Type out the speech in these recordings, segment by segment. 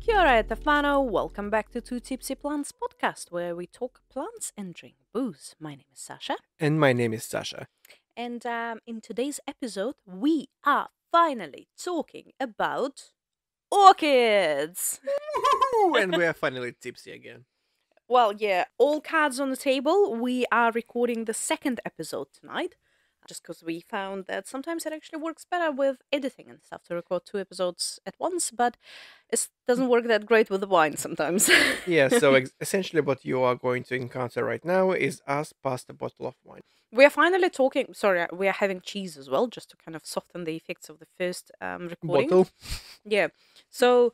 Kia ora, Tefano. Welcome back to Two Tipsy Plants podcast, where we talk plants and drink booze. My name is Sasha. And my name is Sasha. And in today's episode, we are finally talking about orchids. And we are finally tipsy again. Well, yeah, all cards on the table. We are recording the second episode tonight, just because we found that sometimes it actually works better with editing and stuff to record two episodes at once, but it doesn't work that great with the wine sometimes. Yeah, so essentially what you are going to encounter right now is us past a bottle of wine. We are finally talking. Sorry, we are having cheese as well, just to kind of soften the effects of the first recording. Bottle? Yeah. So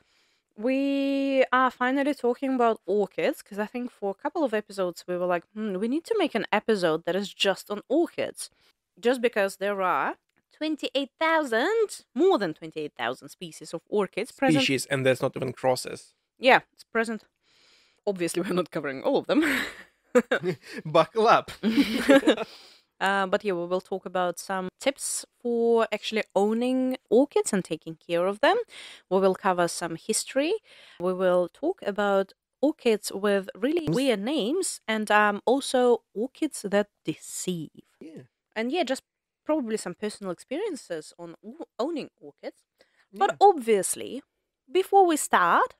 we are finally talking about orchids because I think for a couple of episodes we were like, we need to make an episode that is just on orchids, just because there are 28,000, more than 28,000 species of orchids present. Species, and there's not even crosses. Yeah, it's present. Obviously, we're not covering all of them. Buckle up. But yeah, we will talk about some tips for actually owning orchids and taking care of them. We will cover some history. We will talk about orchids with really weird names and also orchids that deceive. Yeah. And yeah, just probably some personal experiences on owning orchids. But Yeah. obviously, before we start,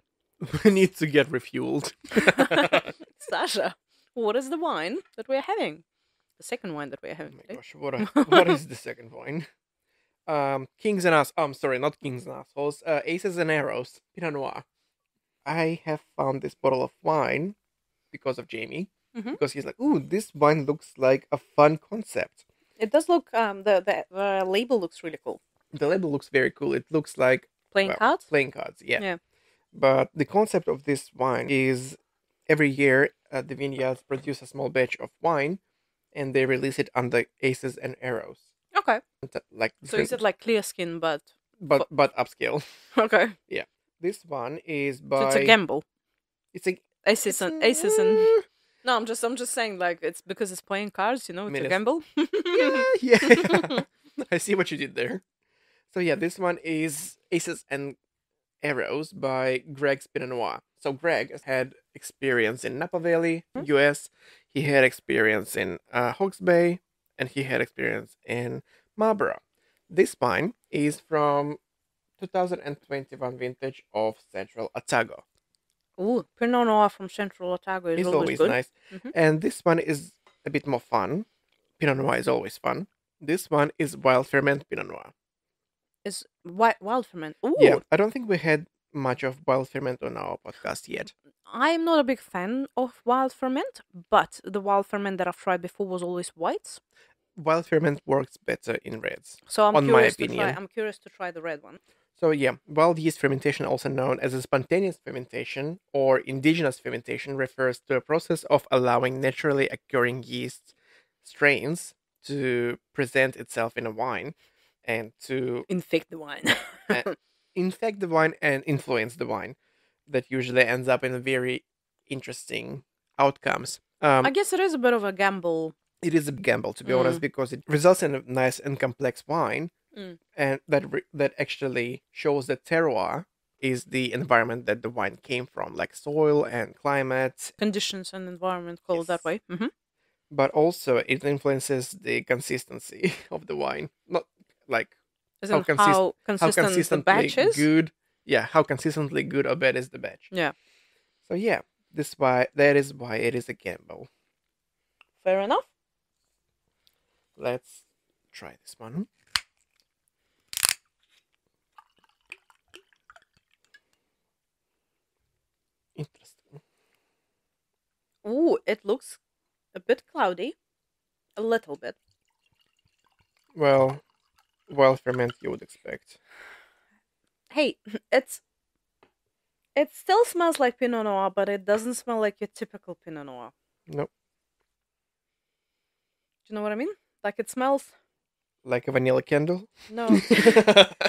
We need to get refueled. Sasha, what is the wine that we're having? The second wine that we're Oh having my today. gosh, what is the second wine? Kings and Ass. Sorry, not Kings and Assholes. Aces and Arrows. Pinot Noir. I have found this bottle of wine because of Jamie. Mhm. Because he's like, ooh, this wine looks like a fun concept. It does look, the label looks really cool. The label looks very cool. It looks like Playing cards? playing cards, yeah. Yeah. But the concept of this wine is every year the vineyards produce a small batch of wine and they release it under Aces and Arrows. Okay. Like So is it like clear skin, but... but upscale. Okay. This one is So by it's a gamble. it's a Aces and... No, I'm just saying, like, it's because it's playing cards, you know, it's a gamble. yeah. I see what you did there. So yeah, this one is Aces and Arrows by Greg's Pinot Noir. So Greg has had experience in Napa Valley, US. He had experience in Hawke's Bay, and he had experience in Marlborough. This wine is from 2021 vintage of Central Otago. Ooh, Pinot Noir from Central Otago is It's always always good. nice. Mhm. And this one is a bit more fun. Pinot Noir is always fun. This one is wild ferment Pinot Noir. Is wild ferment. Ooh, Yeah, I don't think we had much of wild ferment on our podcast yet. I'm not a big fan of wild ferment, but the wild ferment that I've tried before was always whites. Wild ferment works better in reds. So I'm On my curious to try. opinion. I'm curious to try the red one. So yeah, wild yeast fermentation, also known as a spontaneous fermentation or indigenous fermentation, refers to a process of allowing naturally occurring yeast strains to present itself in a wine and to Infect the wine. infect the wine and influence the wine. That usually ends up in very interesting outcomes. I guess it is a bit of a gamble. It is a gamble, to be honest, because it results in a nice and complex wine, Mm. and that actually shows that terroir is the environment that the wine came from, like soil and climate, Conditions and environment, call it that Yes. way. Mm-hmm. but also it influences the consistency of the wine. Not like As How in consist- how how consistent the consistently batch is. good, yeah, how consistently good or bad is the batch. Yeah, So yeah, that is why it is a gamble. fair enough. Let's try this one. Interesting. Ooh, it looks a bit cloudy. A little bit. Well, wild ferment you would expect. Hey, it still smells like Pinot Noir, but it doesn't smell like your typical Pinot Noir. Nope. Do you know what I mean? Like it smells. Like a vanilla candle. No,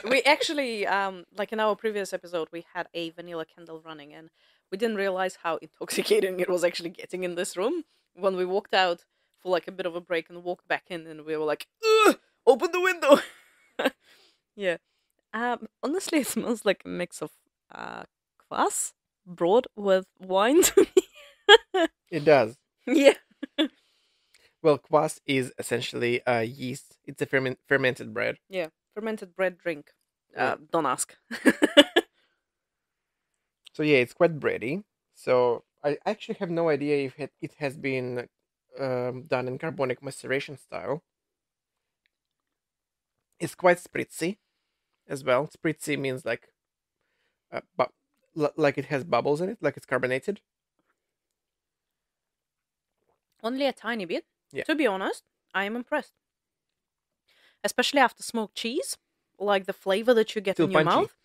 we actually like in our previous episode we had a vanilla candle running, and we didn't realize how intoxicating it was actually getting in this room when we walked out for like a bit of a break and walked back in, and we were like, ugh, open the window. Yeah. Honestly, it smells like a mix of kvass brought with wine to me. It does. Yeah. Well, kvass is essentially a yeast. It's a fermented bread. Yeah. Fermented bread drink. Mm. Don't ask. So yeah, it's quite bready. So I actually have no idea if it has been done in carbonic maceration style. It's quite spritzy as well. Spritzy means like, like it has bubbles in it, like it's carbonated. Only a tiny bit. Yeah. To be honest, I am impressed. Especially after smoked cheese, like the flavor that you get Still in your punchy. mouth.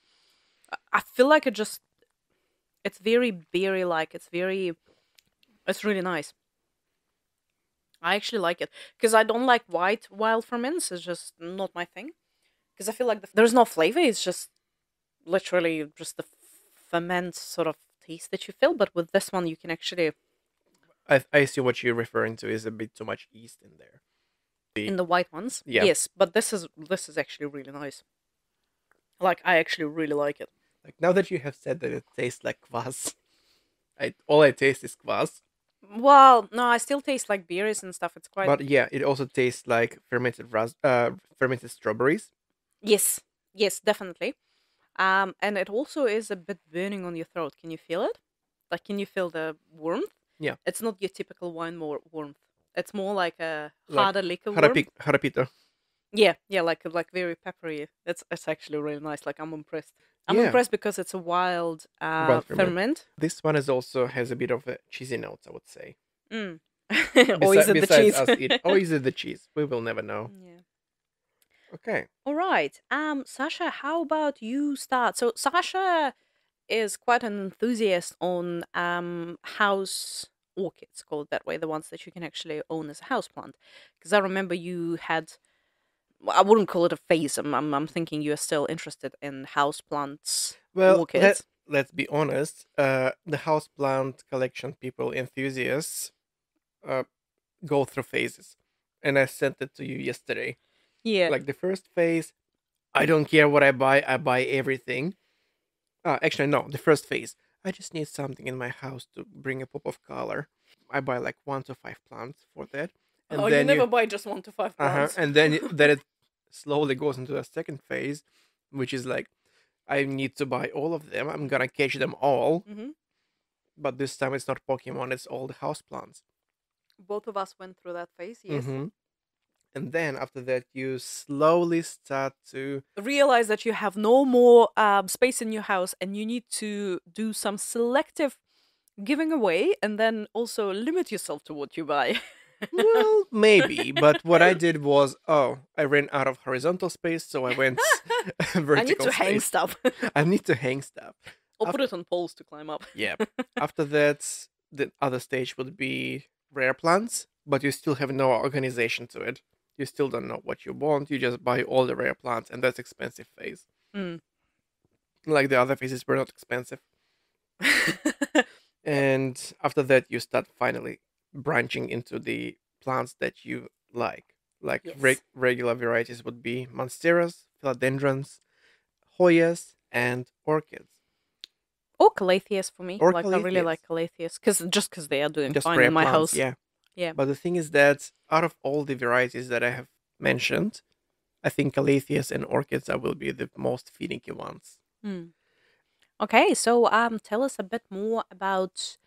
I feel like it's very berry like. It's really nice. I actually like it because I don't like white wild ferments. It's just not my thing. Because I feel like there's no flavor. It's just literally just the ferment sort of taste that you feel. But with this one, you can actually I see what you're referring to is a bit too much yeast in there. in the white ones. Yeah. Yes, but this is actually really nice. Like I actually really like it. Like now that you have said that it tastes like kvass, all I taste is kvass. Well, no, I still taste like berries and stuff. It's quite But yeah, it also tastes like fermented strawberries. yes, yes, definitely. And it also is a bit burning on your throat. Can you feel it? Like, can you feel the warmth? Yeah. It's not your typical wine warmth. It's more like a Like harder liquor warmth. Jarapito. Yeah, yeah, like very peppery. It's actually really nice. Like I'm impressed. I'm Yeah. impressed because it's a wild Wild ferment. ferment. This one is also has a bit of a cheesy notes, I would say. Mm. Or is it the Besides cheese? us or is it the cheese? We will never know. Yeah. Okay. All right. Sasha, how about you start? So Sasha is quite an enthusiast on house orchids, call it that way, the ones that you can actually own as a house plant. Because I remember you had, well, I wouldn't call it a phase. I'm thinking you are still interested in house plants, Well, orchids. let's be honest. The houseplant collection people, enthusiasts, go through phases, and I sent it to you yesterday. Yeah. Like the first phase, I don't care what I buy everything. Actually, no. The first phase, I just need something in my house to bring a pop of color. I buy like 1 to 5 plants for that, and Oh, then you never buy just 1 to 5 plants. and then then it slowly goes into a second phase, which is like I need to buy all of them. I'm gonna catch them all, Hmm. but this time it's not Pokemon. It's all the house plants. Both of us went through that phase, yes. Mm-hmm. And then after that, you slowly start to Realize that you have no more space in your house and you need to do some selective giving away and then also limit yourself to what you buy. well, maybe, but what I did was, I ran out of horizontal space, so I went vertical I need to hang space. stuff. I need to hang stuff. Or put it on poles to climb up. Yeah. After that, the other stage would be rare plants, but you still have no organization to it. You still don't know what you want. You just buy all the rare plants, and that's expensive phase. Mm. Like the other phases were not expensive. And after that, you start finally branching into the plants that you like. Like Yes. regular varieties would be monsteras, philodendrons, hoyas, and orchids. Or calatheas for me. Or Like I really like calatheas because they are doing Just fine rare in my plants, house. yeah. Yeah. But the thing is that out of all the varieties that I have mentioned, I think calatheas and orchids will be the most finicky ones. Mm. Okay, so tell us a bit more about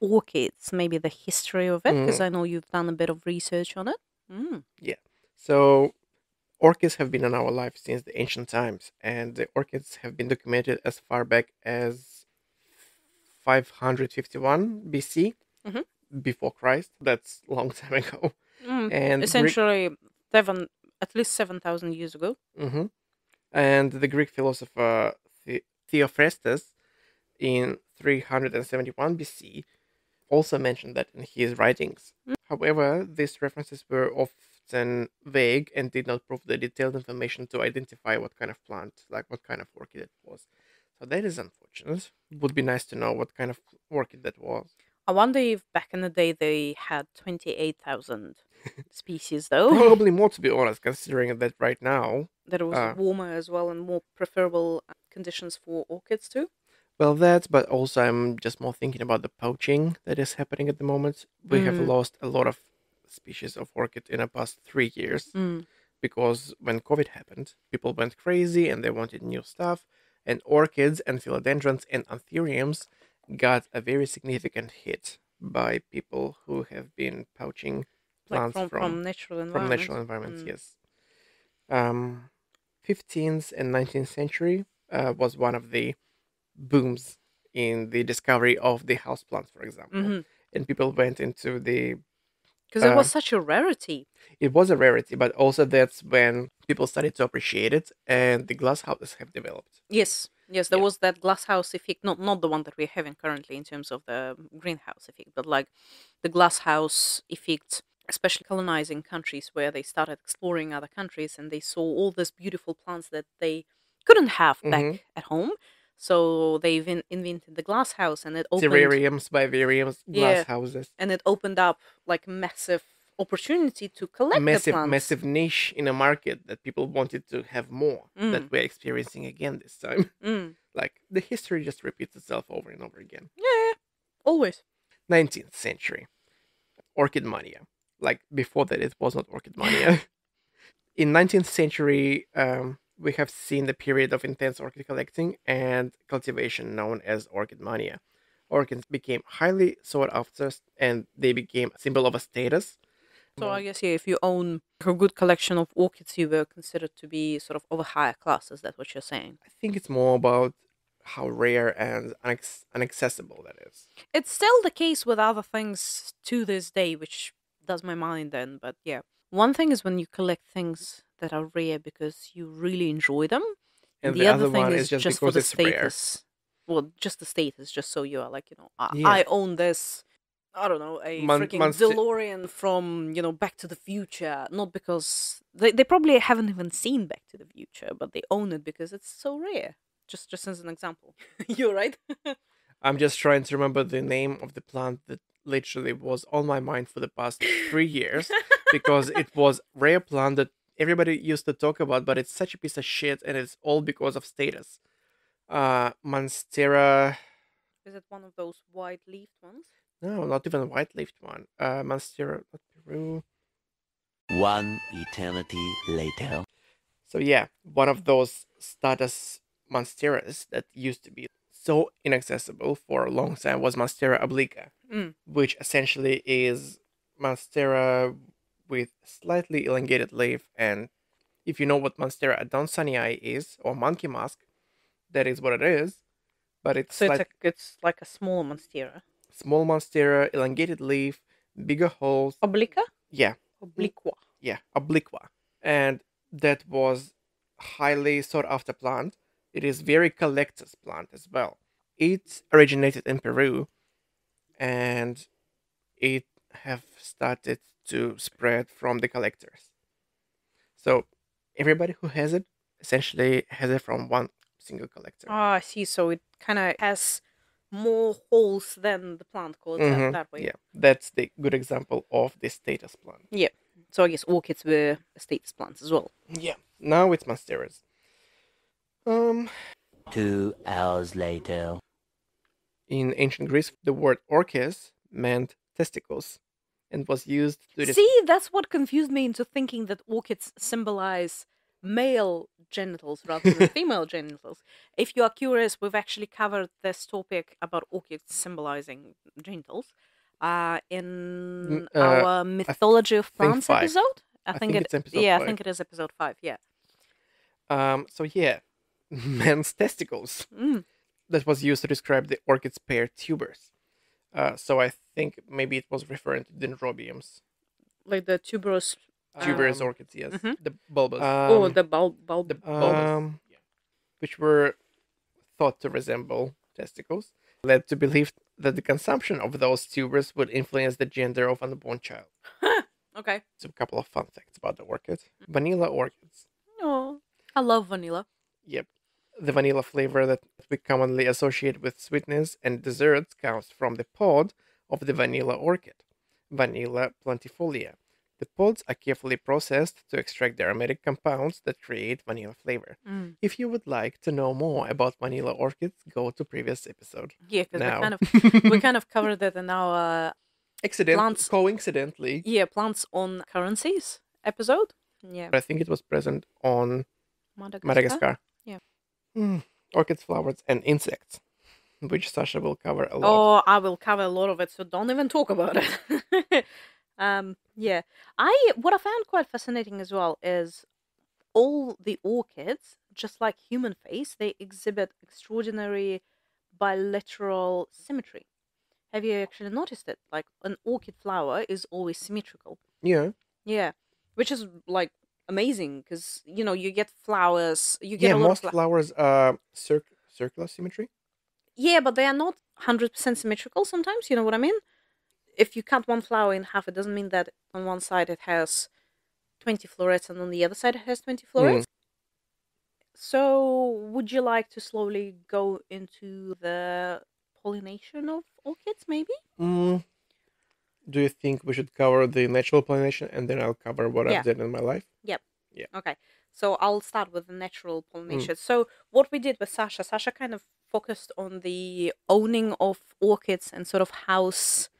orchids, maybe the history of it, because I know you've done a bit of research on it. Mm. Yeah. So orchids have been in our life since the ancient times, and the orchids have been documented as far back as 551 BC, Mhm. before Christ. That's a long time ago. Mm. And Essentially, at least 7,000 years ago. Mhm. And the Greek philosopher Theophrastus in 371 BC also mentioned that in his writings. However, these references were often vague and did not provide the detailed information to identify what kind of plant, like what kind of orchid it was. So that is unfortunate. It would be nice to know what kind of orchid that was. I wonder if back in the day they had 28,000 species, though. Probably more, to be honest, considering that right now. That it was warmer as well and more preferable conditions for orchids too. Well, that, but also I'm just more thinking about the poaching that is happening at the moment. We have Mm, lost a lot of species of orchid in the past 3 years mm. because when COVID happened, people went crazy and they wanted new stuff, and orchids and philodendrons and anthuriums got a very significant hit by people who have been poaching Like plants from natural from environments. natural environments. Mm. Yes. Um, 15th and 19th century was one of the booms in the discovery of the houseplants, for example. Mm-hmm. And people went into the. Because it Uh, was such a rarity. it was a rarity, but also that's when people started to appreciate it, and the glass houses have developed. Yes, yes, there Yeah. was that glasshouse effect. Not the one that we're having currently in terms of the greenhouse effect, but like the glasshouse effect, especially colonizing countries where they started exploring other countries and they saw all these beautiful plants that they couldn't have Mm-hmm. back at home. So they invented the glasshouse, and it opened, Terrariums, vivariums, glass yeah, houses. and it opened up like massive opportunity to collect the Massive, plants. massive niche in a market that people wanted to have more that Mm, we're experiencing again this time. mm. Like the history just repeats itself over and over again. Yeah, always. 19th century, orchid mania. Like before that, it was not orchid mania. In 19th century, we have seen the period of intense orchid collecting and cultivation known as orchid mania. Orchids became highly sought after and they became a symbol of a status. So I guess, yeah, if you own a good collection of orchids, you were considered to be sort of of a higher class. Is that what you're saying? I think it's more about how rare and inaccessible that is. It's still the case with other things to this day, which does my mind then. But yeah, one thing is when you collect things that are rare because you really enjoy them, and And the the other other thing one is is just just for because the it's rare. status. Well, just the status, just so you are like, Yeah. I own this. I don't know, a Mon- freaking monster- DeLorean from, Back to the Future. Not because they probably haven't even seen Back to the Future, but they own it because it's so rare. Just as an example. You're right. I'm just trying to remember the name of the plant that literally was on my mind for the past 3 years because it was rare plant that everybody used to talk about, but it's such a piece of shit and it's all because of status. Monstera. Is it one of those wide-leafed ones? No, not even a white-leafed one. Monstera, not Peru. One eternity later. So yeah, one of those status monsteras that used to be so inaccessible for a long time was Monstera obliqua, Mm. which essentially is Monstera with slightly elongated leaf. And if you know what Monstera adansonii is, or monkey mask, that is what it is. But it's So it's slight, it's like a smaller monstera. small Monstera, elongated leaf, bigger holes. Obliqua? Yeah, Obliqua. yeah, obliqua. And that was highly sought after plant. It is very collector's plant as well. It originated in Peru and it have started to spread from the collectors. So everybody who has it essentially has it from one single collector. Ah, I see. So it kind of has more holes than the plant, call it that way. Yeah, that's the good example of the status plant. Yeah. So I guess orchids were status plants as well. Yeah, now it's monsteras. Um, 2 hours later. in ancient Greece, the word orchis meant testicles and was used to See, that's what confused me into thinking that orchids symbolize male genitals rather than female genitals. If you are curious, we've actually covered this topic about orchids symbolizing genitals in our mythology of think plants 5. episode. I I think think it. it's episode Yeah, I 5. think it is episode 5. Yeah. So yeah, men's testicles. Mm. That was used to describe the orchid's pair tubers. So I think maybe it was referring to dendrobiums. Like the tuberous. Tuberous orchids, yes. Mhm. The bulbous. Oh, the bulbous. Which were thought to resemble testicles, led to believe that the consumption of those tubers would influence the gender of unborn child. Okay. So a couple of fun facts about the orchid. Vanilla orchids. Oh, I love vanilla. Yep. The vanilla flavor that we commonly associate with sweetness and desserts comes from the pod of the vanilla orchid, Vanilla plantifolia. The pods are carefully processed to extract the aromatic compounds that create vanilla flavor. Mm. If you would like to know more about vanilla orchids, go to previous episode. Yeah, because Now, we kind of covered it in our plants. coincidentally, Plants on currencies episode. Yeah, I think it was present on Madagascar. Madagascar. Yeah. Orchids, flowers, and insects, which Sasha will cover a lot. Oh, I will cover a lot of it, so don't even talk about it. Yeah. What I found quite fascinating as well is all the orchids, just like human face, they exhibit extraordinary bilateral symmetry. Have you actually noticed it? Like an orchid flower is always symmetrical. Yeah. Yeah, which is like amazing because you get flowers, you get Yeah, a lot most of flowers are circular symmetry. yeah, but they are not 100% symmetrical sometimes. You know what I mean? If you cut one flower in half, it doesn't mean that on one side it has 20 florets and on the other side it has 20 florets. So, would you like to slowly go into the pollination of orchids, maybe? Mm, do you think we should cover the natural pollination and then I'll cover what Yeah. I've done in my life? Yep. Yeah. Okay. So I'll start with the natural pollination. So what we did with Sasha kind of focused on the owning of orchids and sort of house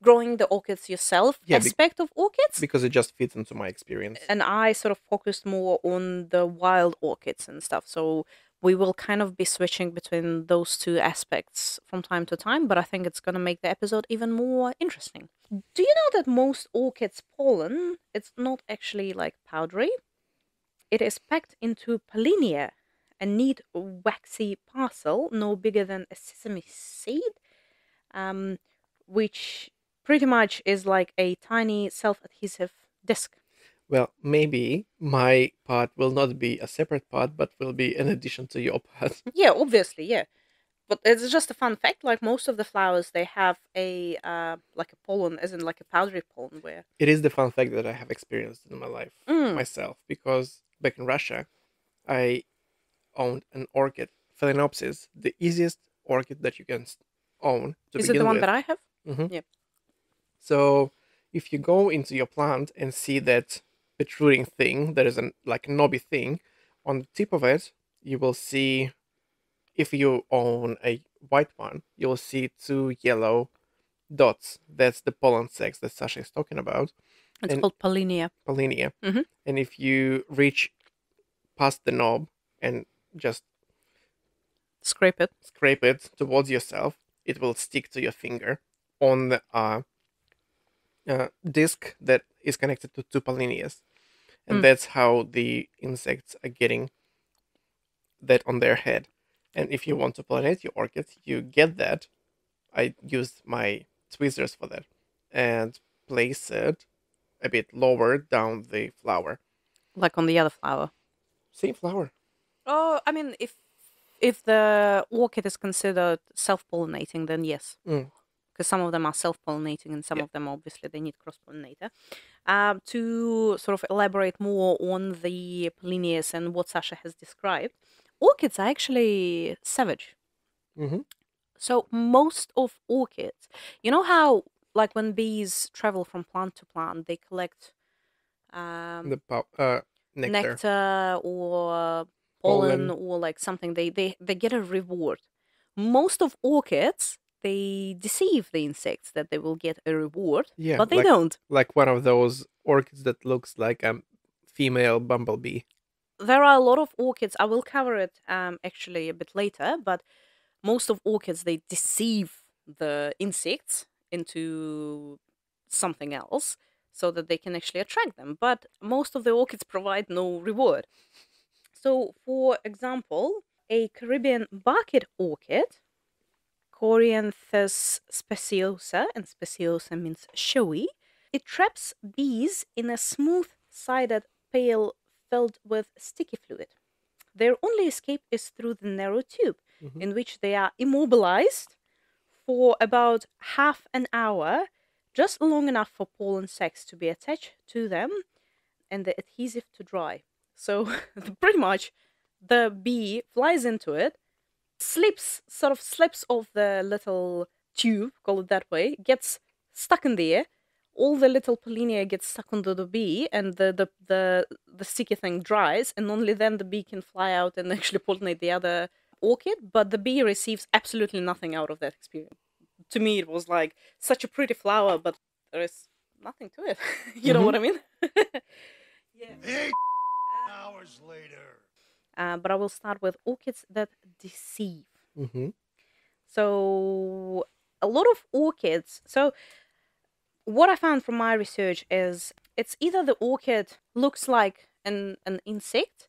growing the orchids yourself Yeah, aspect of orchids. Because it just fits into my experience. And I sort of focused more on the wild orchids and stuff. So we will kind of be switching between those two aspects from time to time, but I think it's going to make the episode even more interesting. Do you know that most orchids' pollen, it's not actually like powdery? It is packed into pollinia, a neat waxy parcel no bigger than a sesame seed, which pretty much is like a tiny self-adhesive disc. Well, maybe my part will not be a separate part, but will be an addition to your part. Yeah, obviously, yeah. But it's just a fun fact. Like most of the flowers, they have a like a pollen, as in like a powdery pollen. Where It is the fun fact that I have experienced in my life myself, because back in Russia, I owned an orchid, Phalaenopsis, the easiest orchid that you can own to is it begin the one with. that I have? Mhm. Yeah. So if you go into your plant and see that protruding thing, that is like a knobby thing, on the tip of it, you will see, if you own a white one, you'll see two yellow dots. That's the pollen sacs that Sasha is talking about. It's called pollinia. Pollinia. Mhm. And if you reach past the knob and just Scrape it towards yourself, it will stick to your finger on the disc that is connected to two pollinias. And that's how the insects are getting that on their head. And if you want to pollinate your orchids, you get that. I used my tweezers for that and place it a bit lower down the flower. like on the other flower. Same flower. Oh, I mean, if the orchid is considered self-pollinating, then yes, because some of them are self-pollinating and some of them obviously they need cross-pollinator. To sort of elaborate more on the pollinias and what Sasha has described, orchids are actually savage. Mm-hmm. So most of orchids, you know how like when bees travel from plant to plant, they collect The nectar. or pollen or like something. They get a reward. Most of orchids, they deceive the insects that they will get a reward, Yeah, but they don't. Like one of those orchids that looks like a female bumblebee. There are a lot of orchids. I will cover it actually a bit later, but most of orchids, they deceive the insects into something else so that they can actually attract them. But most of the orchids provide no reward. So, for example, a Caribbean bucket orchid, Corianthus speciosa, and speciosa means showy, it traps bees in a smooth-sided pail filled with sticky fluid. Their only escape is through the narrow tube, in which they are immobilized for about half an hour, just long enough for pollen sacs to be attached to them and the adhesive to dry. So pretty much the bee flies into it, slips off the little tube, call it that way, gets stuck in there. all the little pollinia gets stuck onto the bee, and the sticky thing dries, and only then the bee can fly out and actually pollinate the other orchid. But the bee receives absolutely nothing out of that experience. To me, it was like such a pretty flower, but there is nothing to it. You know what I mean? Yeah. 8 hours later. But I will start with orchids that deceive. Mm-hmm. So a lot of orchids. So what I found from my research is it's either the orchid looks like an insect,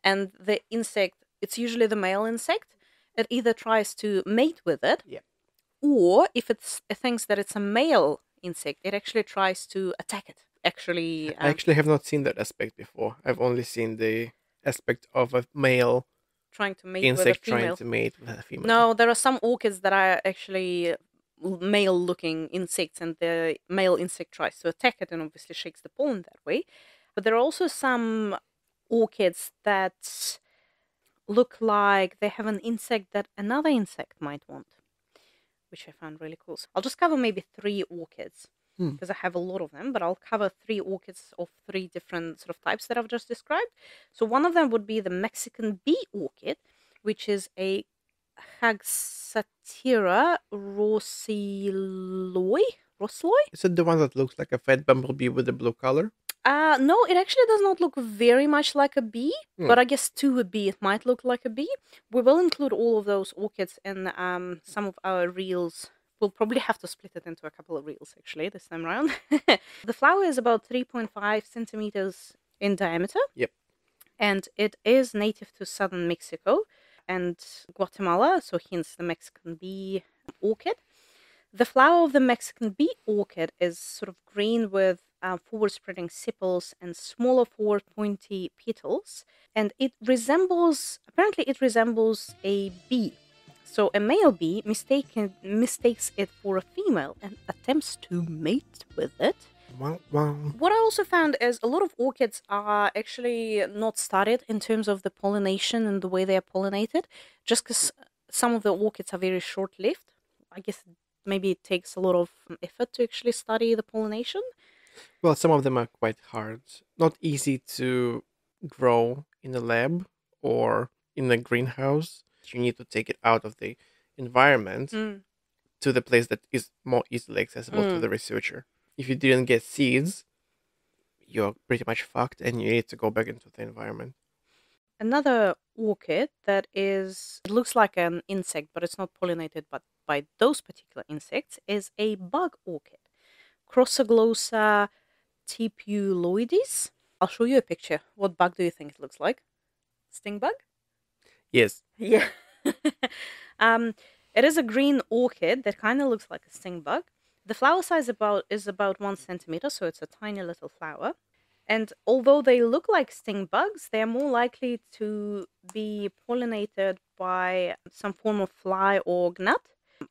and the insect, it's usually the male insect, it either tries to mate with it, Yeah. or if it thinks that it's a male insect, it actually tries to attack it. Actually, I actually have not seen that aspect before. I've only seen the aspect of a male trying to mate with a insect trying female. to mate with a female. No, there are some orchids that are actually male-looking insects, and the male insect tries to attack it and obviously shakes the pollen that way. But there are also some orchids that look like they have an insect that another insect might want, which I found really cool. So I'll just cover maybe 3 orchids because I have a lot of them, but I'll cover 3 orchids of 3 different sort of types that I've just described. So one of them would be the Mexican bee orchid, which is a Hagsatira rosiloi. Is it the one that looks like a fat bumblebee with a blue color? No, it actually does not look very much like a bee, but I guess to a bee it might look like a bee. We will include all of those orchids in some of our reels. We'll probably have to split it into a couple of reels actually this time around. The flower is about 3.5 centimeters in diameter. Yep. And it is native to southern Mexico and Guatemala, so hence the Mexican bee orchid. The flower of the Mexican bee orchid is sort of green with forward-spreading sepals and smaller forward pointy petals, and apparently it resembles a bee. So a male bee mistakes it for a female and attempts to mate with it. Wow, wow. What I also found is a lot of orchids are actually not studied in terms of the pollination and the way they are pollinated, just because some of the orchids are very short-lived. I guess maybe it takes a lot of effort to actually study the pollination. Well, some of them are quite hard. Not easy to grow in a lab or in a greenhouse. You need to take it out of the environment to the place that is more easily accessible to the researcher. If you didn't get seeds, you're pretty much fucked and you need to go back into the environment. Another orchid that it looks like an insect, but it's not pollinated by those particular insects, is a bug orchid. Crossoglossa tipuloides. I'll show you a picture. What bug do you think it looks like? Sting bug? Yes. Yeah. It is a green orchid that kind of looks like a sting bug. The flower size is about 1 centimeter, so it's a tiny little flower. And although they look like sting bugs, they are more likely to be pollinated by some form of fly or gnat.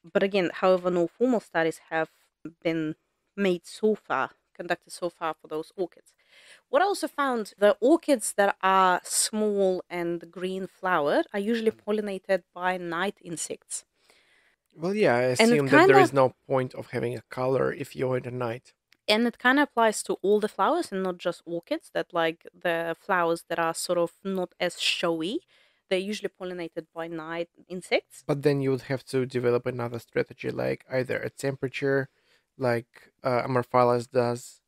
But again, however, no formal studies have been conducted so far for those orchids. What I also found, the orchids that are small and green flowered are usually pollinated by night insects. Well, yeah, I And it assume that there is kinda- no point of having a color if you're in the night. And it kind of applies to all the flowers and not just orchids, that like the flowers that are sort of not as showy, they're usually pollinated by night insects. But then you would have to develop another strategy, like either a temperature, like Amorphalis does,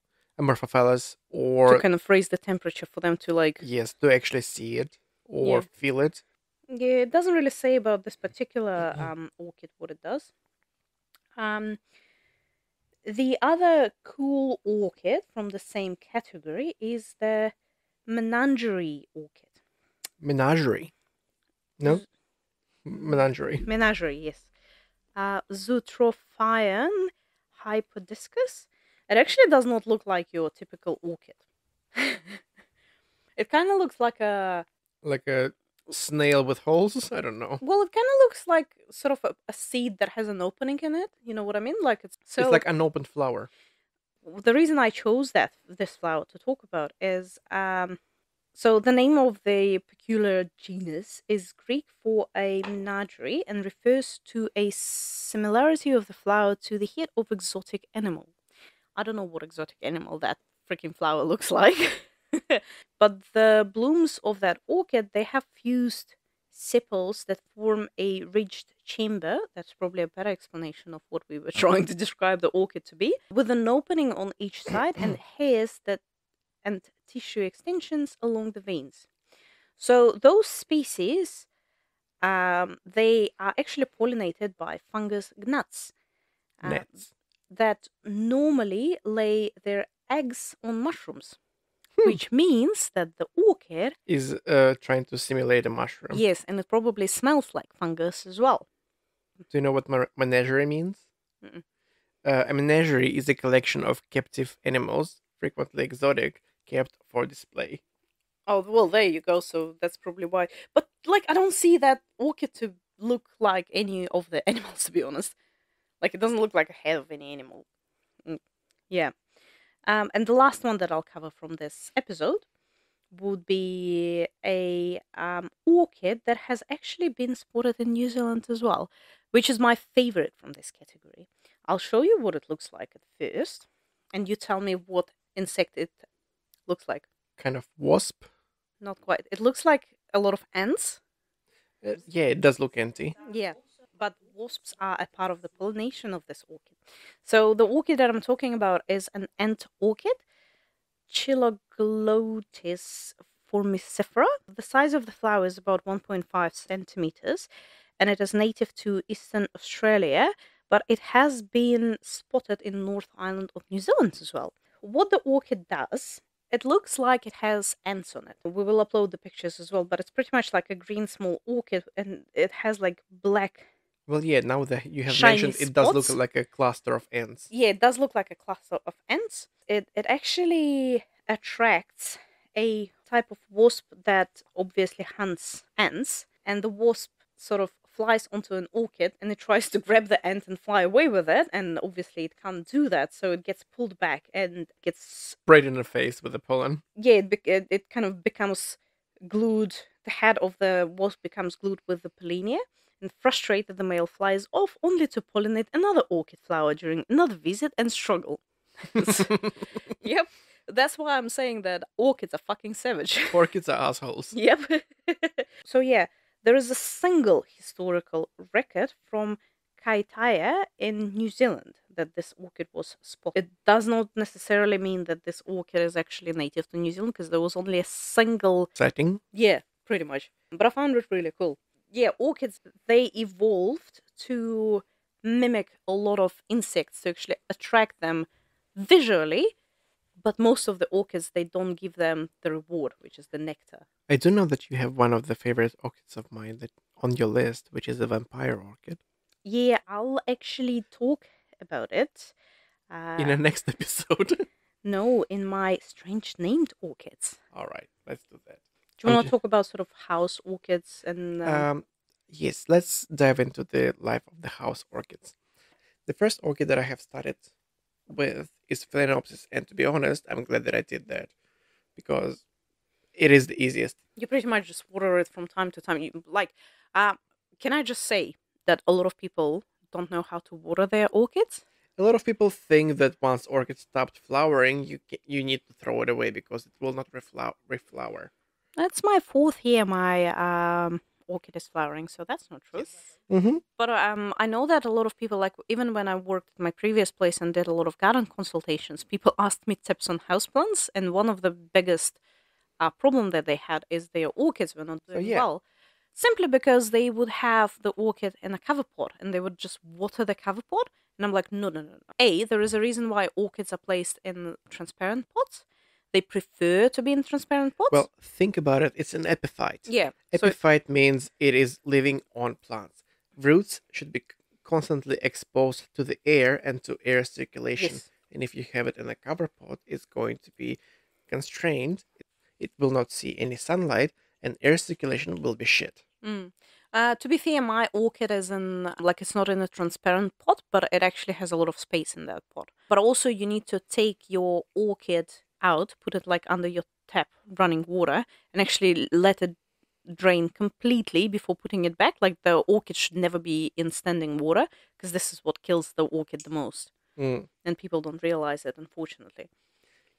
or To kind of raise the temperature for them to like... yes, to actually see it or Yeah. feel it. Yeah, it doesn't really say about this particular orchid what it does. The other cool orchid from the same category is the menagerie orchid. Menagerie. No? Menagerie. Menagerie, yes. Zootrophion hypodiscus. It actually does not look like your typical orchid. It kind of looks like Like a snail with holes? I don't know. well, it kind of looks like sort of a seed that has an opening in it. You know what I mean? Like it's It's like an open flower. the reason I chose this flower to talk about is so the name of the peculiar genus is Greek for a menagerie and refers to a similarity of the flower to the head of exotic animal, I don't know what exotic animal that freaking flower looks like. But the blooms of that orchid, they have fused sepals that form a ridged chamber. That's probably a better explanation of what we were trying to describe the orchid to be, with an opening on each side and hairs that and tissue extensions along the veins. So those species, they are actually pollinated by fungus gnats Nets. that normally lay their eggs on mushrooms, Hmm. which means that the orchid, Is trying to simulate a mushroom. yes, and it probably smells like fungus as well. Do you know what menagerie means? Mm-mm. A menagerie is a collection of captive animals, frequently exotic, kept for display. Oh, well, there you go. So that's probably why. But, like, I don't see that orchid to look like any of the animals, to be honest. Like, it doesn't look like a head of any animal. Yeah. And the last one that I'll cover from this episode would be a orchid that has actually been spotted in New Zealand as well, which is my favorite from this category. I'll show you what it looks like at first, and you tell me what insect it looks like. Kind of wasp. Not quite. It looks like a lot of ants. Yeah, it does look empty. Yeah, but wasps are a part of the pollination of this orchid. So the orchid that I'm talking about is an ant orchid, Chiloglotis formicifera. The size of the flower is about 1.5 centimeters, and it is native to Eastern Australia, but it has been spotted in North Island of New Zealand as well. What the orchid does, it looks like it has ants on it. We will upload the pictures as well, but it's pretty much like a green small orchid, and it has like black. Well, yeah, now that you have Shiny mentioned, it does look spots. like a cluster of ants. Yeah, it does look like a cluster of ants. It actually attracts a type of wasp that obviously hunts ants, and the wasp sort of flies onto an orchid and it tries to grab the ant and fly away with it, and obviously it can't do that, so it gets pulled back and gets Right in the face with the pollen. yeah, it kind of becomes glued. The head of the wasp becomes glued with the pollinia, and frustrated, the male flies off only to pollinate another orchid flower during another visit and struggle. Yep, that's why I'm saying that orchids are fucking savage. Orchids are assholes. Yep. So yeah, there is a single historical record from Kaitaia in New Zealand that this orchid was spotted. It does not necessarily mean that this orchid is actually native to New Zealand, because there was only a single. Setting. Yeah, pretty much. But I found it really cool. Yeah, orchids, they evolved to mimic a lot of insects to actually attract them visually, but most of the orchids, they don't give them the reward, which is the nectar. I do know that you have one of the favorite orchids of mine that on your list, which is a vampire orchid. Yeah, I'll actually talk about it. In the next episode. No, in my strange named orchids. All right, let's do that. Do you want to talk about sort of house orchids and? Yes, let's dive into the life of the house orchids. The first orchid that I have started with is Phalaenopsis, and to be honest, I'm glad that I did that because it is the easiest. You pretty much just water it from time to time. Can I just say that a lot of people don't know how to water their orchids? A lot of people think that once orchids stopped flowering, you need to throw it away because it will not reflower. That's my fourth year my orchid is flowering, so that's not true. Mm-hmm. But I know that a lot of people, like even when I worked at my previous place and did a lot of garden consultations, people asked me tips on houseplants, and one of the biggest problem that they had is their orchids were not doing well. Simply because they would have the orchid in a cover pot and they would just water the cover pot. And I'm like, no. There is a reason why orchids are placed in transparent pots. They prefer to be in transparent pots. Well, think about it. It's an epiphyte. Yeah. Epiphyte means it is living on plants. Roots should be constantly exposed to the air and to air circulation. Yes. And if you have it in a cover pot, it's going to be constrained. It will not see any sunlight, and air circulation will be shit. To be fair, my orchid is it's not in a transparent pot, but it actually has a lot of space in that pot. But also you need to take your orchid out, put it like under your tap running water, and actually let it drain completely before putting it back. Like the orchid should never be in standing water, because this is what kills the orchid the most. Mm. and people don't realize it, unfortunately.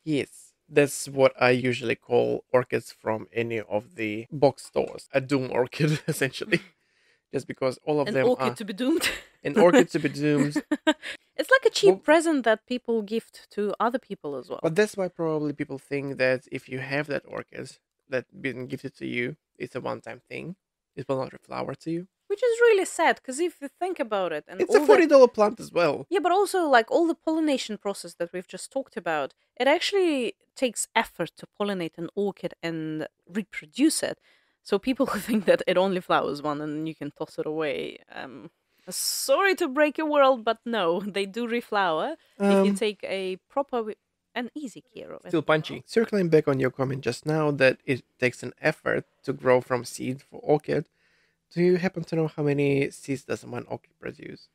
Yes, that's what I usually call orchids from any of the box stores. A doom orchid, essentially. Just because all of An them orchid are to be doomed. an orchid to be doomed. It's like a cheap Well, present that people gift to other people as well. but that's why probably people think that if you have that orchid that been gifted to you, it's a one-time thing. It will not reflower to you. Which is really sad, because if you think about it, and It's a all the $40 plant as well. yeah, but also like all the pollination process that we've just talked about, it actually takes effort to pollinate an orchid and reproduce it. So people who think that it only flowers one and you can toss it away, sorry to break your world, but no, they do reflower if you take a proper and easy care of it. Still punchy. Circling back on your comment just now that it takes an effort to grow from seed for orchid, do you happen to know how many seeds does one orchid produce?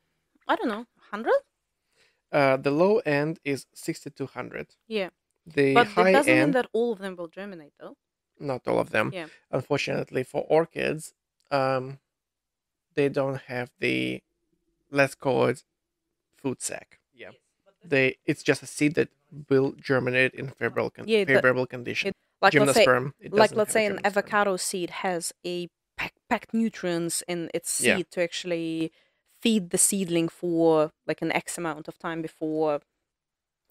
I don't know, 100? The low end is 6,200. Yeah. The But high it doesn't mean end, that all of them will germinate, though. not all of them. Yeah. Unfortunately for orchids, they don't have the, let's call it, food sac. Yeah. It's just a seed that will germinate in Yeah, favorable condition. Like let's say, Gymnosperm. It like doesn't let's have a say an gymnosperm. avocado seed has a packed nutrients in its seed Yeah. to actually feed the seedling for like an X amount of time before.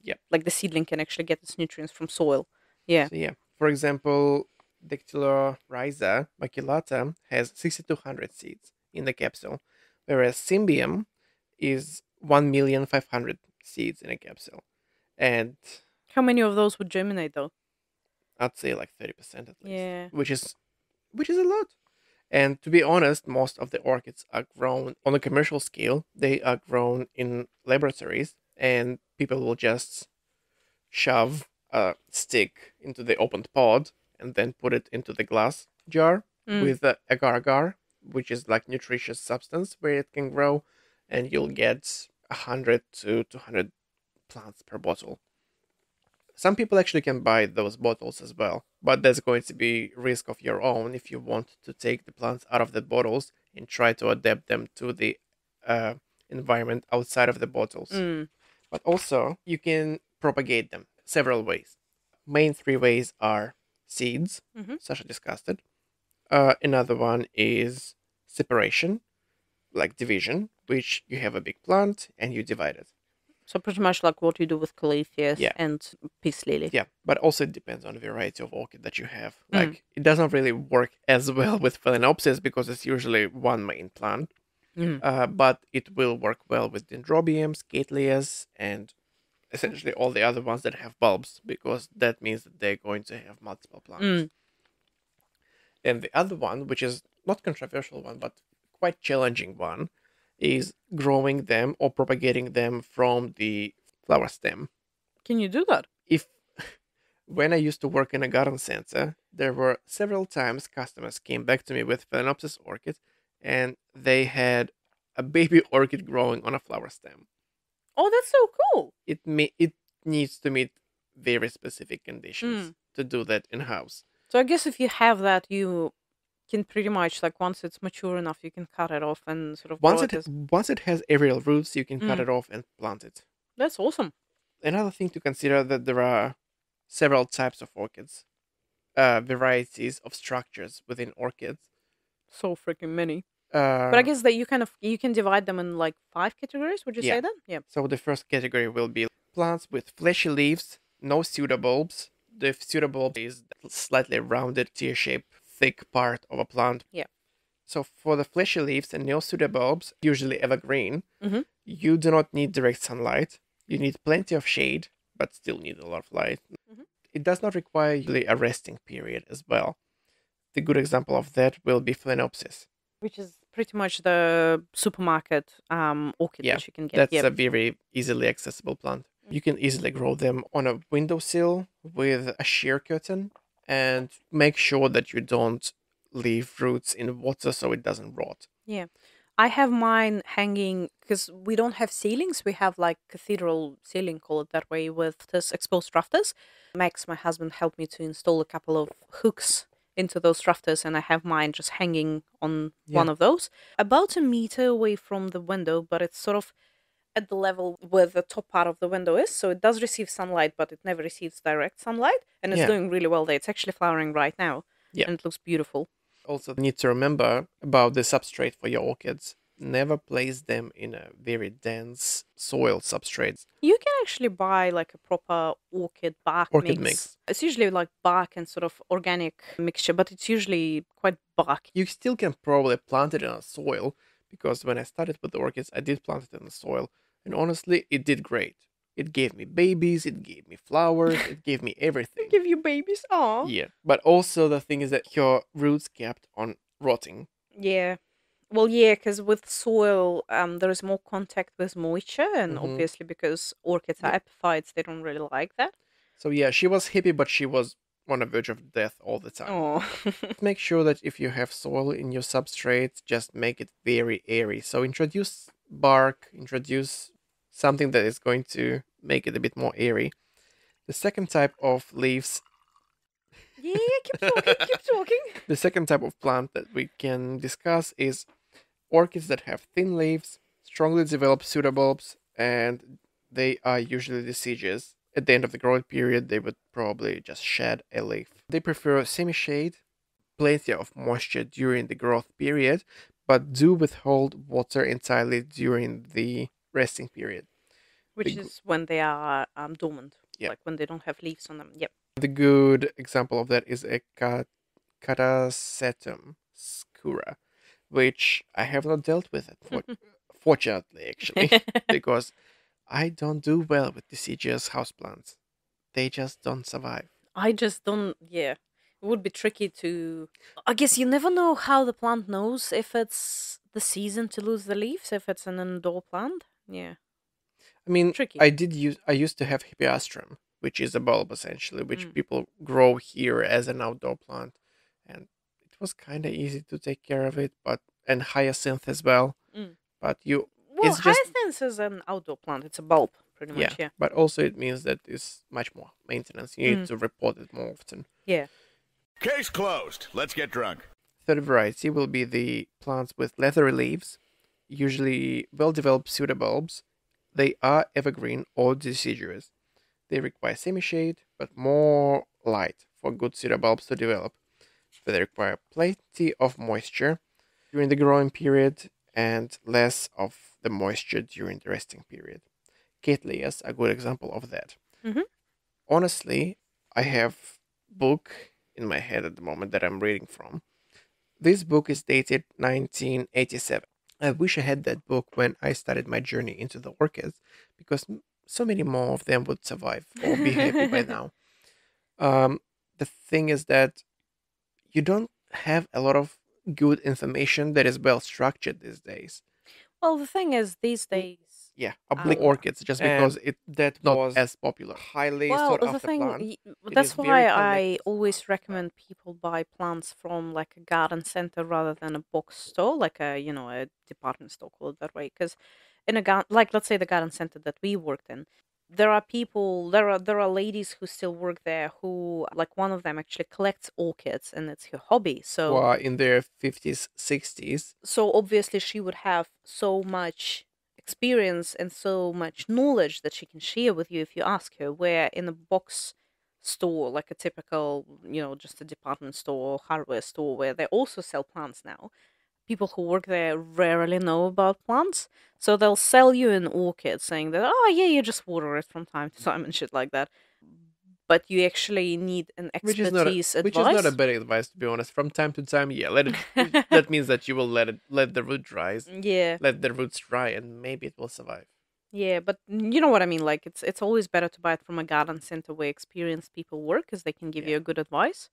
Yep. Like the seedling can actually get its nutrients from soil. Yeah. So yeah, for example, Dactylorhiza maculata has 6,200 seeds in the capsule, whereas Symbium is 1,500,000 seeds in a capsule, and How many of those would germinate though? I'd say like 30% at least, Yeah. which is a lot. And to be honest, most of the orchids are grown on a commercial scale. They are grown in laboratories, and people will just shove a stick into the opened pod and then put it into the glass jar with agar-agar, which is like nutritious substance where it can grow, and you'll get 100 to 200 plants per bottle. Some people actually can buy those bottles as well, but there's going to be risk of your own if you want to take the plants out of the bottles and try to adapt them to the environment outside of the bottles. But also, you can propagate them several ways. Main three ways are seeds, Sasha discussed it. Another one is separation, like division, which you have a big plant and you divide it. So pretty much like what you do with calatheas Yeah. and peace lily. Yeah, but also it depends on the variety of orchid that you have. Like, it doesn't really work as well with Phalaenopsis because it's usually one main plant. But it will work well with Dendrobiums, Cattleyas, and essentially all the other ones that have bulbs, because that means that they're going to have multiple plants. And the other one, which is not controversial one, but quite challenging one, is growing them or propagating them from the flower stem. Can you do that? If when I used to work in a garden center, there were several times customers came back to me with Phalaenopsis orchids, and they had a baby orchid growing on a flower stem. Oh, that's so cool. It needs to meet very specific conditions to do that in house. So I guess if you have that, you can pretty much like once it's mature enough, you can cut it off and sort of grow it as- Once it has aerial roots, you can cut it off and plant it. That's awesome. Another thing to consider that there are several types of orchids, varieties of structures within orchids. So freaking many. But I guess that you can divide them in like 5 categories. Would you Yeah. say that? Yeah. So the first category will be plants with fleshy leaves, no pseudobulbs. The pseudobulb is slightly rounded, tear-shaped, thick part of a plant. Yeah. So for the fleshy leaves and no pseudobulbs, usually evergreen, Mhm. you do not need direct sunlight. You need plenty of shade, but still need a lot of light. It does not require usually a resting period as well. The good example of that will be Phalaenopsis. Which is pretty much the supermarket orchid Yeah, that you can get. That's Yep. a very easily accessible plant. You can easily grow them on a windowsill with a sheer curtain and make sure that you don't leave roots in water so it doesn't rot. Yeah. I have mine hanging because we don't have ceilings. We have like cathedral ceiling, call it that way, with this exposed rafters. Max, my husband, helped me to install a couple of hooks into those rafters, and I have mine just hanging on one of those, about a meter away from the window. But it's sort of at the level where the top part of the window is. So it does receive sunlight, but it never receives direct sunlight. And it's Yeah. doing really well there. It's actually flowering right now. Yeah. And it looks beautiful. Also, need to remember about the substrate for your orchids. Never place them in a very dense soil substrate. You can actually buy like a proper orchid bark Orchid mix. mix. It's usually like bark and sort of organic mixture, but it's usually quite bark. You still can probably plant it in a soil, because when I started with the orchids, I did plant it in the soil, and honestly, it did great. It gave me babies, it gave me flowers, it gave me everything. Give you babies. Aw. Yeah, but also the thing is that your roots kept on rotting. Yeah. Well, yeah, because with soil, there is more contact with moisture, and Mhm. obviously because orchids are epiphytes, they don't really like that. So yeah, she was happy, but she was on the verge of death all the time. Oh. Make sure that if you have soil in your substrate, just make it very airy. So introduce bark, introduce something that is going to make it a bit more airy. The second type of leaves, Yeah, keep talking, keep talking. the second type of plant that we can discuss is orchids that have thin leaves, strongly developed pseudobulbs, and they are usually deciduous. At the end of the growing period, they would probably just shed a leaf. They prefer semi-shade, plenty of moisture during the growth period, but do withhold water entirely during the resting period. Which The is when they are dormant, Yeah. like when they don't have leaves on them. Yep. The good example of that is a Catasetum scura, which I have not dealt with it, fortunately, actually, because I don't do well with deciduous houseplants. They just don't survive. I just don't. Yeah, it would be tricky to. I guess you never know how the plant knows if it's the season to lose the leaves, if it's an indoor plant. Yeah. I mean, Tricky. I used to have Hippeastrum, which is a bulb essentially, which people grow here as an outdoor plant, and it was kind of easy to take care of it, and hyacinth as well. Mm. But you, Well, it's just hyacinth is an outdoor plant. It's a bulb, pretty much. Yeah. but also it means that it's much more maintenance. You need to report it more often. Yeah. Case closed. Let's get drunk. Third variety will be the plants with leathery leaves, usually well-developed pseudobulbs. They are evergreen or deciduous. They require semi-shade, but more light for good pseudobulbs to develop. They require plenty of moisture during the growing period and less of the moisture during the resting period. Cattleyas are a good example of that. Mhm. Honestly, I have book in my head at the moment that I'm reading from. This book is dated 1987. I wish I had that book when I started my journey into the orchids, because so many more of them would survive or be happy by now. The thing is that you don't have a lot of good information that is well structured these days. Well, the thing is, these days. Yeah, oblique orchids, just because that that was as popular. Highly Well, sought the after thing, plant. y- It that's is why very I collected always plant, recommend people buy plants from like a garden center rather than a box store, like a department store, call it that way. Because in a garden, like let's say the garden center that we worked in, there are ladies who still work there who, like one of them actually collects orchids and it's her hobby. who are in their 50s, 60s. So obviously she would have so much experience and so much knowledge that she can share with you if you ask her, where in a box store, like a typical, just a department store or hardware store where they also sell plants now, people who work there rarely know about plants. So they'll sell you an orchid saying that, oh yeah, you just water it from time to time and shit like that. But you actually need an Which is expertise which is not a advice. bad advice, to be honest. From time to time, yeah, let it. That means that you will let the root dries, Yeah. let the roots dry, and maybe it will survive. Yeah, but you know what I mean. Like it's always better to buy it from a garden center where experienced people work, because they can give you a good advice.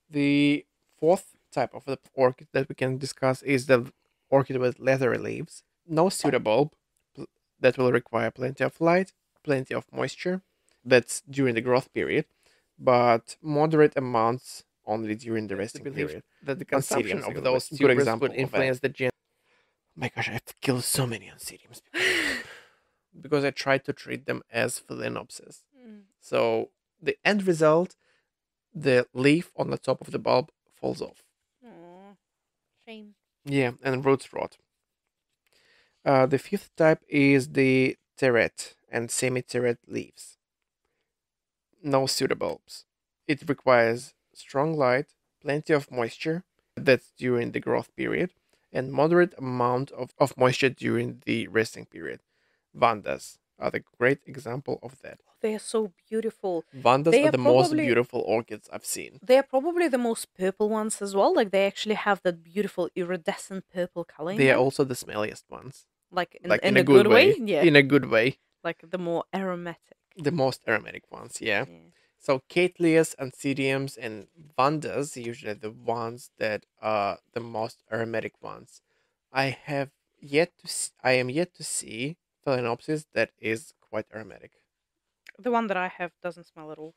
The fourth type of the orchid that we can discuss is the orchid with leathery leaves. No pseudobulb that will require plenty of light, plenty of moisture. That's during the growth period, but moderate amounts only during the resting period. That the Considium of those good example would influence the gen. My gosh, I have to kill so many Anthuriums because I tried to treat them as phalaenopsis. So the end result, the leaf on the top of the bulb falls off. Aw, shame. Yeah, and roots rot. The fifth type is the terete and semi-terete leaves. No pseudobulbs. It requires strong light, plenty of moisture, that's during the growth period, and moderate amount of moisture during the resting period. Vandas are the great example of that. They are so beautiful. Vandas They are are the most probably beautiful orchids I've seen. they are probably the most purple ones as well. Like they actually have that beautiful iridescent purple color in They are them. also the smelliest ones. Like Like in in a a good good way. way. Yeah. In a good way. Like the more aromatic. The most aromatic ones, yeah. Yeah. So Cattleyas, Anthediums, and Vandas are usually the ones that are the most aromatic ones. I am yet to see Phalaenopsis that is quite aromatic. The one that I have doesn't smell at all.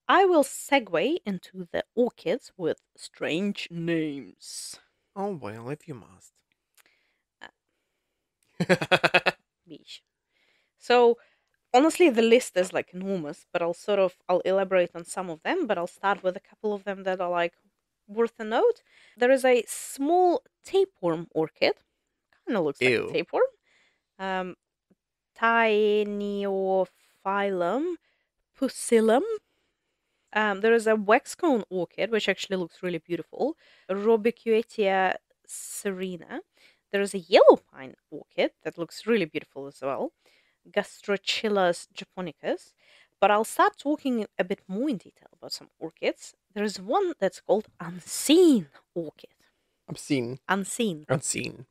I will segue into the orchids with strange names. Oh well, if you must. Uh, Beach. So honestly, the list is like enormous, but I'll elaborate on some of them, but I'll start with a couple of them that are like worth a note. There is a small tapeworm orchid. Kind of looks like a Ew. tapeworm. Um, Tiniophilum pusillum. There is a waxcone orchid, which actually looks really beautiful. Robicuetia serena. There is a yellow pine orchid that looks really beautiful as well. Gastrochilus japonicus. But I'll start talking a bit more in detail about some orchids. There is one that's called unseen orchid. Obscene. Unseen. Unseen.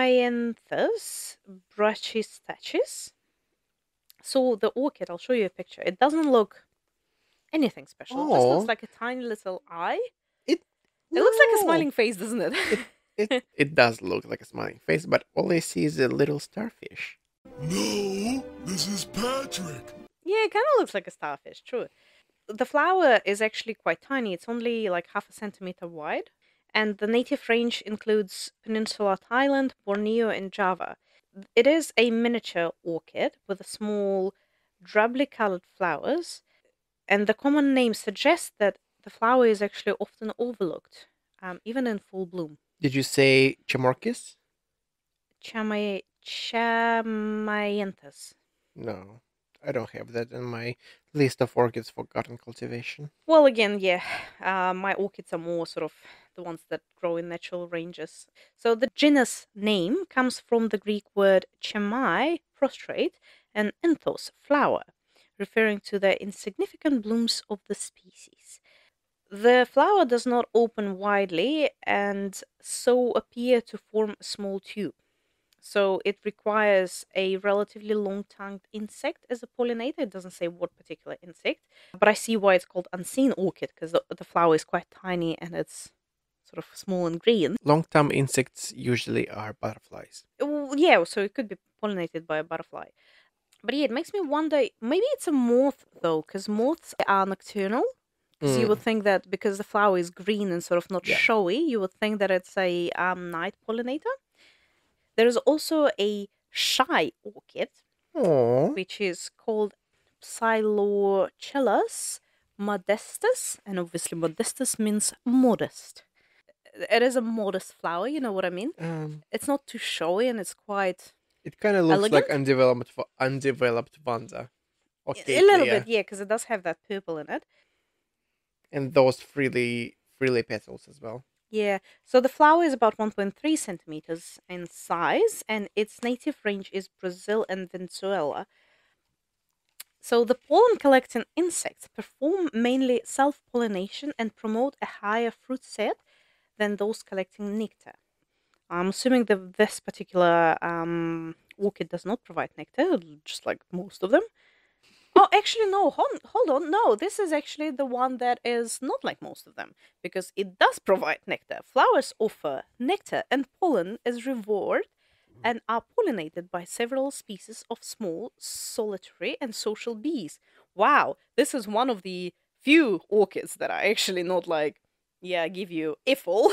Chamayanthus brachystachys. So the orchid, I'll show you a picture. It doesn't look anything special. It just looks Oh. like a tiny little eye. It It looks like a no. smiling face, doesn't it? It does look like a smiling face, but all I see is a little starfish. No, this is Patrick. Yeah, it kind of looks like a starfish, true. The flower is actually quite tiny. It's only like half a centimeter wide. And the native range includes Peninsula Thailand, Borneo, and Java. It is a miniature orchid with a small, drably colored flowers. And the common name suggests that the flower is actually often overlooked, even in full bloom. Did you say Chamorchis? Chamayanthus. No, I don't have that in my list of orchids for garden cultivation. Well, again, yeah, my orchids are more sort of the ones that grow in natural ranges. So the genus name comes from the Greek word chamai, prostrate, and enthos, flower, referring to the insignificant blooms of the species. The flower does not open widely and so appear to form a small tube. So it requires a relatively long-tongued insect as a pollinator. It doesn't say what particular insect, but I see why it's called unseen orchid because the flower is quite tiny and it's sort of small and green. Long-term insects usually are butterflies. Yeah, so it could be pollinated by a butterfly. But yeah, it makes me wonder, maybe it's a moth though, because moths are nocturnal. Because you would think that because the flower is green and sort of not Yeah. showy, you would think that it's a night pollinator. There is also a shy orchid, Oh, which is called Psilochilus modestus, and obviously modestus means modest. It is a modest flower, you know what I mean? It's not too showy and it's quite it kind of looks like elegant? undeveloped Vanda. Or a little Cattleya. bit, yeah, because it does have that purple in it. And those frilly petals as well. Yeah, so the flower is about 1.3 centimeters in size, and its native range is Brazil and Venezuela. So the pollen collecting insects perform mainly self pollination and promote a higher fruit set than those collecting nectar. I'm assuming that this particular orchid does not provide nectar, just like most of them. Oh, actually, no. Hold on. No, this is actually the one that is not like most of them because it does provide nectar. Flowers offer nectar and pollen as reward and are pollinated by several species of small, solitary, and social bees. Wow, this is one of the few orchids that are actually not like, yeah, give you ifl.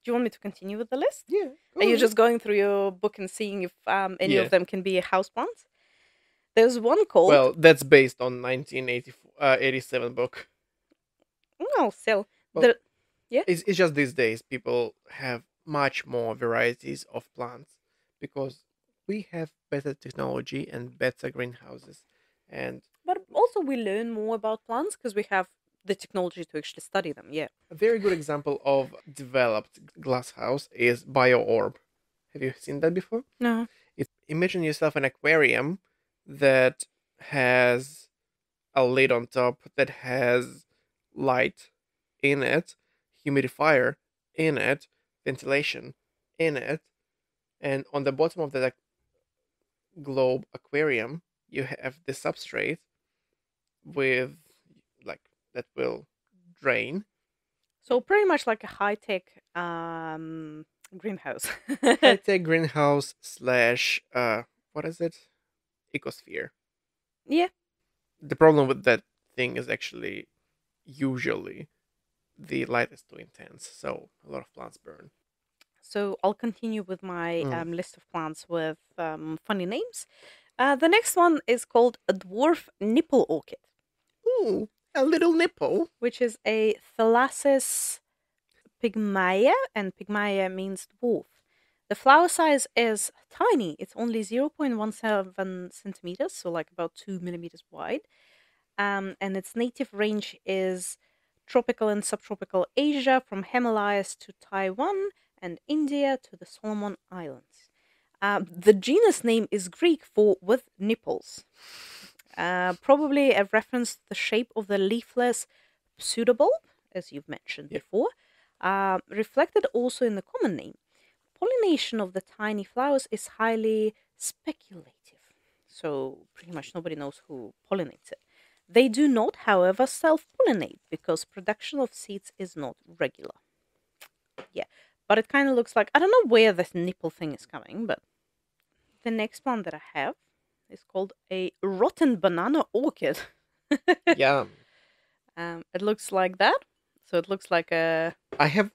Do you want me to continue with the list? Yeah. Are you just going through your book and seeing if any Yeah. of them can be houseplants? There's one called. Well, that's based on 1987 book. Well, still. Well, Yeah. It's just these days people have much more varieties of plants because we have better technology and better greenhouses. And But also we learn more about plants because we have the technology to actually study them. Yeah. a very good example of developed glasshouse is BioOrb. Have you seen that before? No. Imagine yourself an aquarium that has a lid on top that has light in it, humidifier in it, ventilation in it, and on the bottom of the globe aquarium you have the substrate with like that will drain. So pretty much like a high tech greenhouse. High tech greenhouse slash what is it? Ecosphere. Yeah. The problem with that thing is actually usually the light is too intense, so a lot of plants burn. So I'll continue with my Mm. list of plants with funny names. The next one is called a dwarf nipple orchid, Ooh, a little nipple. which is a Thalassus pygmaea, and pygmaea means dwarf. The flower size is tiny. It's only 0.17 centimeters, so like about 2 millimeters wide. And its native range is tropical and subtropical Asia, from Himalayas to Taiwan and India to the Solomon Islands. The genus name is Greek for with nipples, probably a reference to the shape of the leafless pseudobulb, as you've mentioned Yep. before, reflected also in the common name. Pollination of the tiny flowers is highly speculative, so pretty much nobody knows who pollinates it. They do not, however, self pollinate because production of seeds is not regular. Yeah, but it kind of looks like I don't know where this nipple thing is coming, but the next one that I have is called a rotten banana orchid. Yeah. It looks like that. So it looks like a. I have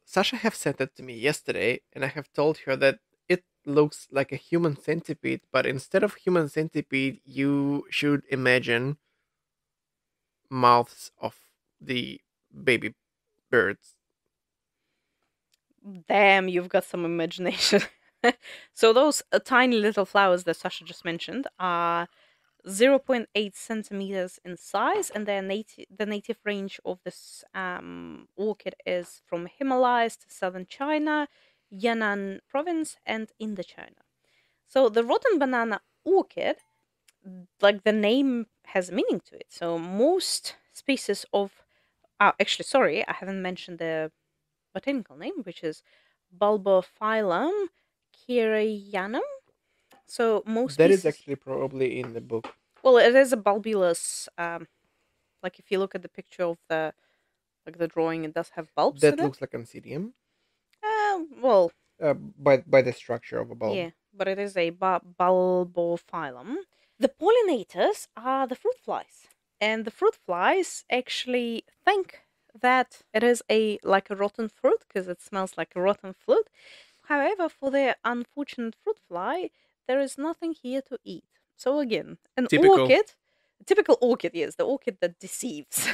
Sasha have sent it to me yesterday, and I have told her that it looks like a human centipede, but instead of human centipede, you should imagine mouths of the baby birds. Damn, you've got some imagination. So those tiny little flowers that Sasha just mentioned are 0.8 centimeters in size, and the native range of this orchid is from Himalayas to southern China, Yan'an province, and Indochina. So the rotten banana orchid, like the name has meaning to it. So most species of, actually, sorry, I haven't mentioned the botanical name, which is Bulbophyllum kirayanum. So most That is species, actually probably in the book. well, it is a bulbulous. Like if you look at the picture of the drawing, it does have bulbs That in it. looks like Oncidium, Well, by the structure of a bulb. yeah, but it is a bulbophyllum. The pollinators are the fruit flies, and the fruit flies actually think that it is like a rotten fruit because it smells like a rotten fruit. However, for the unfortunate fruit fly, there is nothing here to eat. So again, an Typical. orchid, a typical orchid, yes, the orchid that deceives.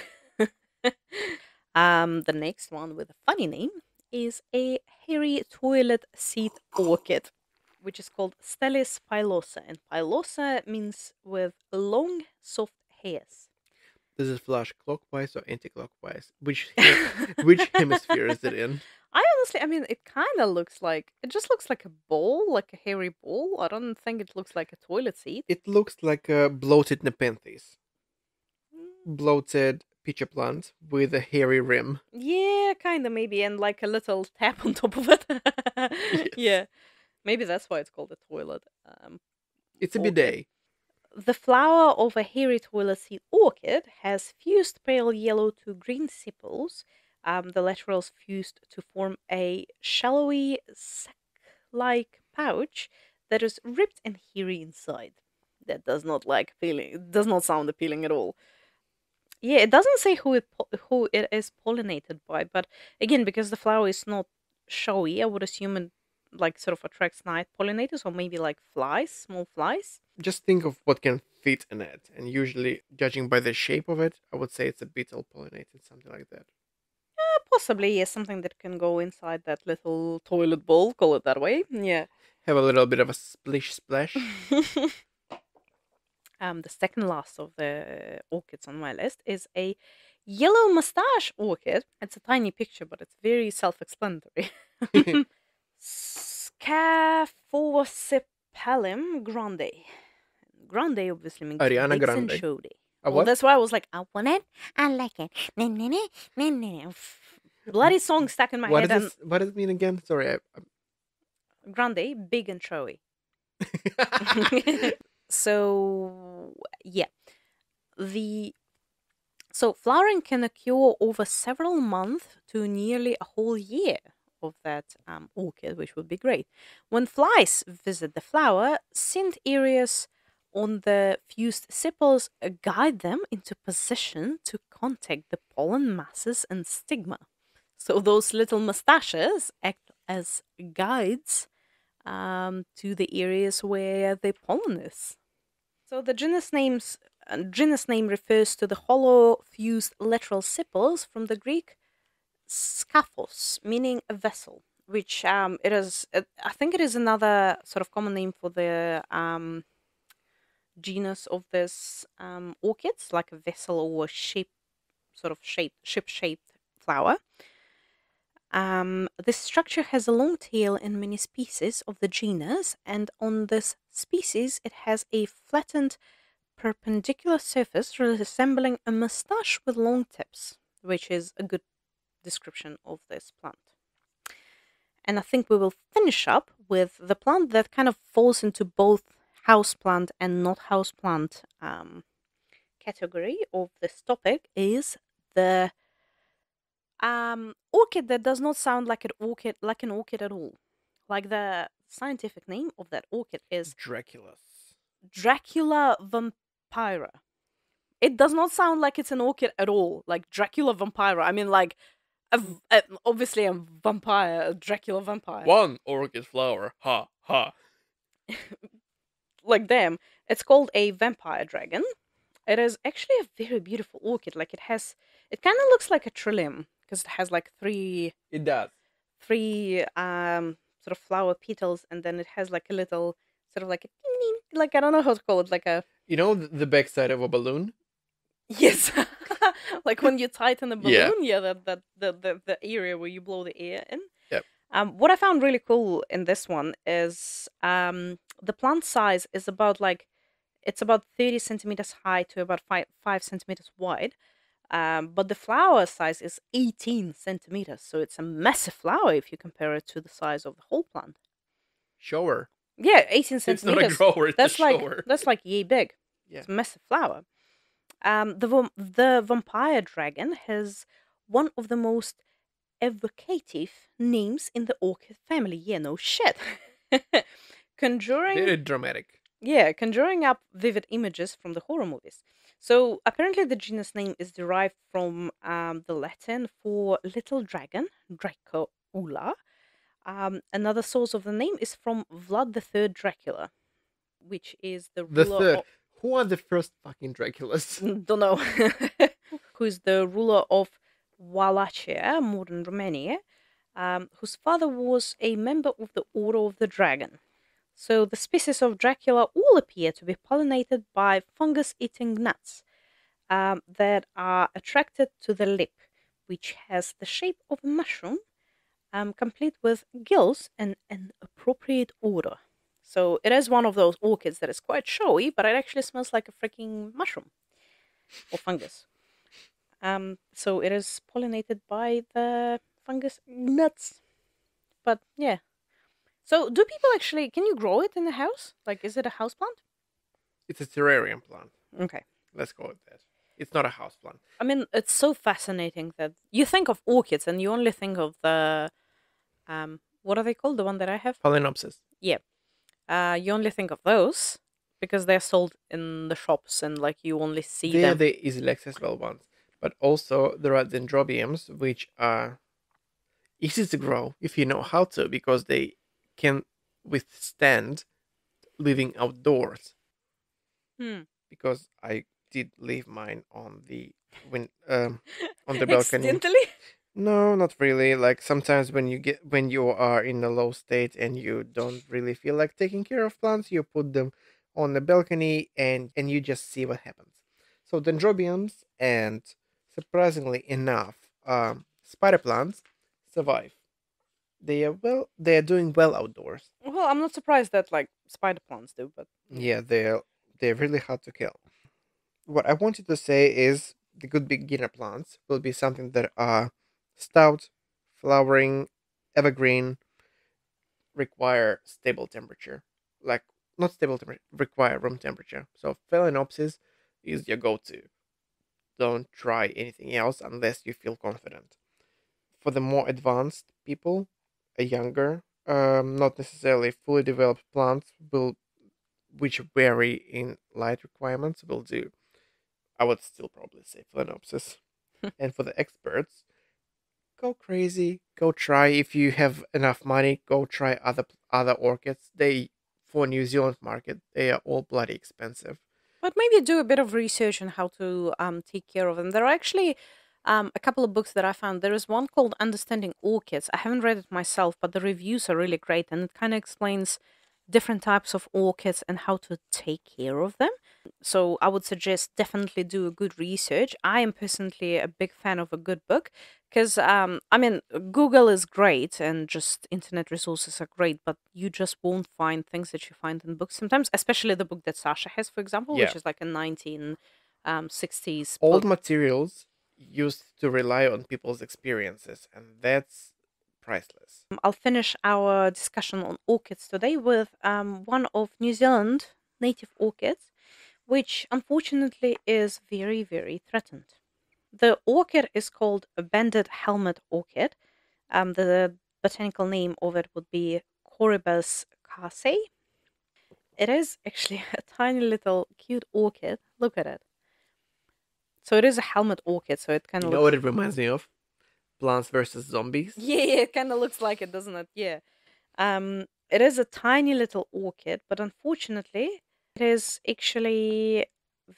The next one with a funny name is a hairy toilet seat orchid, which is called Stelis pilosa, and pilosa means with long, soft hairs. Does it flush clockwise or anti-clockwise? Which hemisphere is it in? I mean, it kind of looks like it just looks like a ball, like a hairy ball. I don't think it looks like a toilet seat. It looks like a bloated nepenthes. Mm, Bloated pitcher plant with a hairy rim. yeah, kind of maybe, and like a little tap on top of it. Yeah, maybe that's why it's called a toilet. It's a Orchid. bidet. The flower of a hairy toilet seed orchid has fused pale yellow to green sepals. The laterals fused to form a shallowy sac-like pouch that is ribbed and hairy inside. That does not like appealing. It does not sound appealing at all. Yeah, it doesn't say who it is pollinated by, but again, because the flower is not showy, I would assume it like sort of attracts night pollinators or maybe like flies, small flies. Just think of what can fit in it, and usually, judging by the shape of it, I would say it's a beetle pollinated, something like that. Possibly, yes, something that can go inside that little toilet bowl, call it that way. Yeah. Have a little bit of a splish splash. The second last of the orchids on my list is a yellow mustache orchid. It's a tiny picture, but it's very self-explanatory. Scaphocephalum grande. Grande obviously means Ariana big and Grande. shody. A Well, what? that's why I was like, I want it, I like it. Bloody song stuck in my What head. is this? What does it mean again? Sorry. And grande, big and showy. So yeah, so flowering can occur over several months to nearly a whole year of that orchid, which would be great. When flies visit the flower, scent areas on the fused sepals guide them into position to contact the pollen masses and stigma. So those little mustaches act as guides to the areas where the pollen is. So the genus name refers to the hollow fused lateral sepals from the Greek scaphos, meaning a vessel, which I think it is another sort of common name for the genus of this orchids, like a vessel or ship-shaped flower. This structure has a long tail in many species of the genus, and on this species it has a flattened perpendicular surface resembling a mustache with long tips, which is a good description of this plant. And I think we will finish up with the plant that kind of falls into both houseplant and not houseplant category of this topic is the orchid that does not sound like an orchid at all. Like the scientific name of that orchid is Dracula vampira. It does not sound like it's an orchid at all. Like Dracula vampira. I mean, like obviously a vampire, a Dracula vampire. One orchid flower. Ha ha. Like damn, it's called a vampire dragon. It is actually a very beautiful orchid. Like it kind of looks like a trillium because it has like three It does. sort of flower petals, and then it has like a little sort of like like I don't know how to call it, like a You know the backside of a balloon? yes, like when you tighten a Yeah. balloon, yeah, the area where you blow the air in. Yep. What I found really cool in this one is the plant size is about like it's about 30 centimeters high to about 5 centimeters wide. But the flower size is 18 centimeters, so it's a massive flower if you compare it to the size of the whole plant. Shower. Yeah, 18 It's not a centimeters. grower, it's That's a like shower. that's like yay big. Yeah. It's a massive flower. The vampire dragon has one of the most evocative names in the orchid family. Yeah, no shit. Conjuring Very dramatic. Yeah, conjuring up vivid images from the horror movies. So apparently, the genus name is derived from the Latin for little dragon, Dracula. Another source of the name is from Vlad III Dracula, which is the The ruler third. of Who are the first fucking Draculas? don't know, who is the ruler of Wallachia, modern Romania, whose father was a member of the Order of the Dragon. So the species of Dracula all appear to be pollinated by fungus-eating gnats that are attracted to the lip, which has the shape of a mushroom, complete with gills and an appropriate odor. So it is one of those orchids that is quite showy, but it actually smells like a freaking mushroom or fungus. So it is pollinated by the fungus nuts. But yeah. So do people actually, can you grow it in the house? Like, is it a house plant? It's a terrarium plant. Okay. Let's call it that. It's not a house plant. I mean, it's so fascinating that you think of orchids and you only think of the, what are they called? The one that I have? Phalaenopsis. Yeah. You only think of those because they're sold in the shops and like you only see They're them. the easily accessible ones. But also there are dendrobiums which are easy to grow if you know how to, because they can withstand living outdoors. Because I did leave mine on the balcony. Accidentally? No, not really. Like sometimes when you are in a low state and you don't really feel like taking care of plants, you put them on the balcony and you just see what happens. So dendrobiums and surprisingly enough, spider plants survive. They are doing well outdoors. Well, I'm not surprised that like spider plants do, but yeah. Yeah, they're really hard to kill. What I wanted to say is the good beginner plants will be something that are stout, flowering, evergreen, require stable temperature. Like not stable temperature, require room temperature. So Phalaenopsis is your go-to. Don't try anything else unless you feel confident. For the more advanced people, a younger, not necessarily fully developed plants will, which vary in light requirements, will do. I would still probably say Phalaenopsis. And for the experts, go crazy, go try. If you have enough money, go try other orchids. They for New Zealand market, they are all bloody expensive. But maybe do a bit of research on how to take care of them. There are actually a couple of books that I found. There is one called Understanding Orchids. I haven't read it myself, but the reviews are really great, and it kind of explains different types of orchids and how to take care of them. So I would suggest definitely do a good research. I am personally a big fan of a good book because I mean Google is great and just internet resources are great, but you just won't find things that you find in books sometimes, especially the book that Sasha has, for example, Yeah, which is like a 1960s old book. materials used to rely on people's experiences, and that's priceless. I'll finish our discussion on orchids today with one of New Zealand native orchids, which unfortunately is very, very threatened. The orchid is called a banded helmet orchid. The botanical name of it would be Corybus casei. It is actually a tiny little cute orchid. Look at it. So it is a helmet orchid, so it kind You of know looks. what it reminds me of? Plants versus Zombies. Yeah, it kind of looks like it, doesn't it? Yeah. It is a tiny little orchid, but unfortunately, it is actually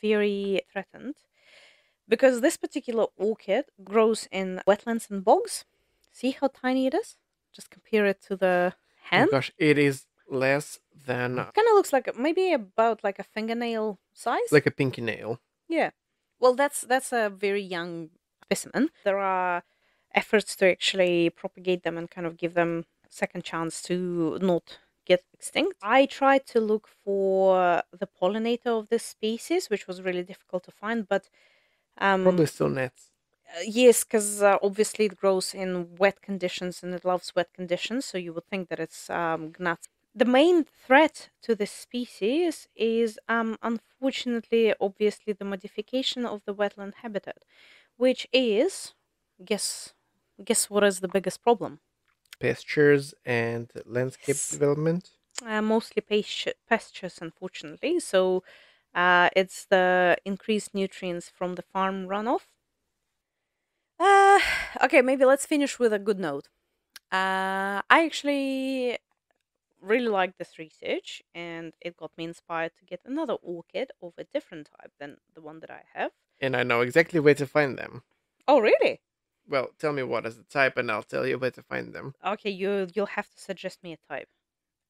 very threatened because this particular orchid grows in wetlands and bogs. See how tiny it is? Just compare it to the Oh my hand. gosh, it is less than Kind of looks like maybe about like a fingernail size. like a pinky nail. Yeah. Well, that's a very young specimen. There are efforts to actually propagate them and kind of give them a second chance to not get extinct. I tried to look for the pollinator of this species, which was really difficult to find, but Probably still nets. yes, because obviously it grows in wet conditions and it loves wet conditions, so you would think that it's gnats. The main threat to this species is, unfortunately, obviously, the modification of the wetland habitat, which is, guess, guess what is the biggest problem? Pastures and landscape Yes. development. Mostly pastures, unfortunately. So, it's the increased nutrients from the farm runoff. Uh, okay, maybe let's finish with a good note. I actually really liked this research and it got me inspired to get another orchid of a different type than the one that I have. And I know exactly where to find them. Oh, really? Well, tell me what is the type, and I'll tell you where to find them. Okay, you'll have to suggest me a type.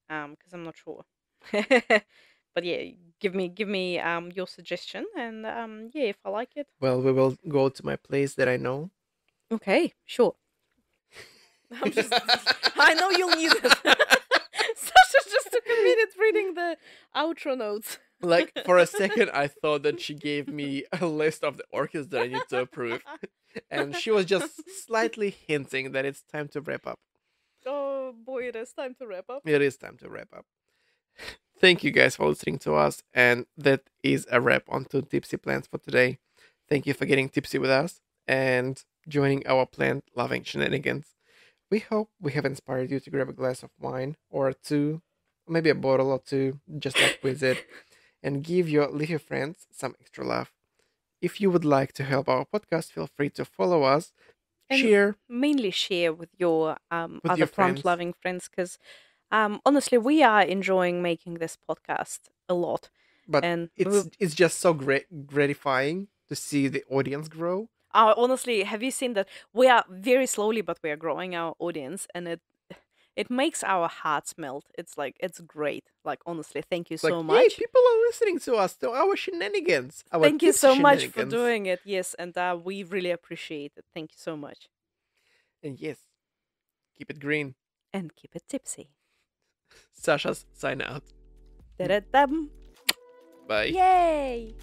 Because I'm not sure. But yeah, give me your suggestion and yeah, if I like it. Well, we will go to my place that I know. Okay, sure. I know you'll need it. Sasha just took a minute reading the outro notes. Like for a second, I thought that she gave me a list of the orchids that I need to approve, and she was just slightly hinting that it's time to wrap up. Oh boy, it is time to wrap up. It is time to wrap up. Thank you guys for listening to us, and that is a wrap on Two Tipsy Plants for today. Thank you for getting tipsy with us and joining our plant loving shenanigans. We hope we have inspired you to grab a glass of wine or two, maybe a bottle or two, just like we did, and leave your friends some extra love. If you would like to help our podcast, feel free to follow us, And share mainly share with your with other your plant friends. loving friends because honestly we are enjoying making this podcast a lot But and it's just so gratifying to see the audience grow. Honestly, have you seen that we are very slowly, but we are growing our audience, and it makes our hearts melt. It's like it's great. Like honestly, thank you It's like, so hey, much. people are listening to us, to our shenanigans, our Thank you kids' so much for shenanigans. doing it. Yes, and we really appreciate it. Thank you so much, And yes, keep it green. and keep it tipsy. Sasha's sign out. Da-da-dum. Bye. Yay!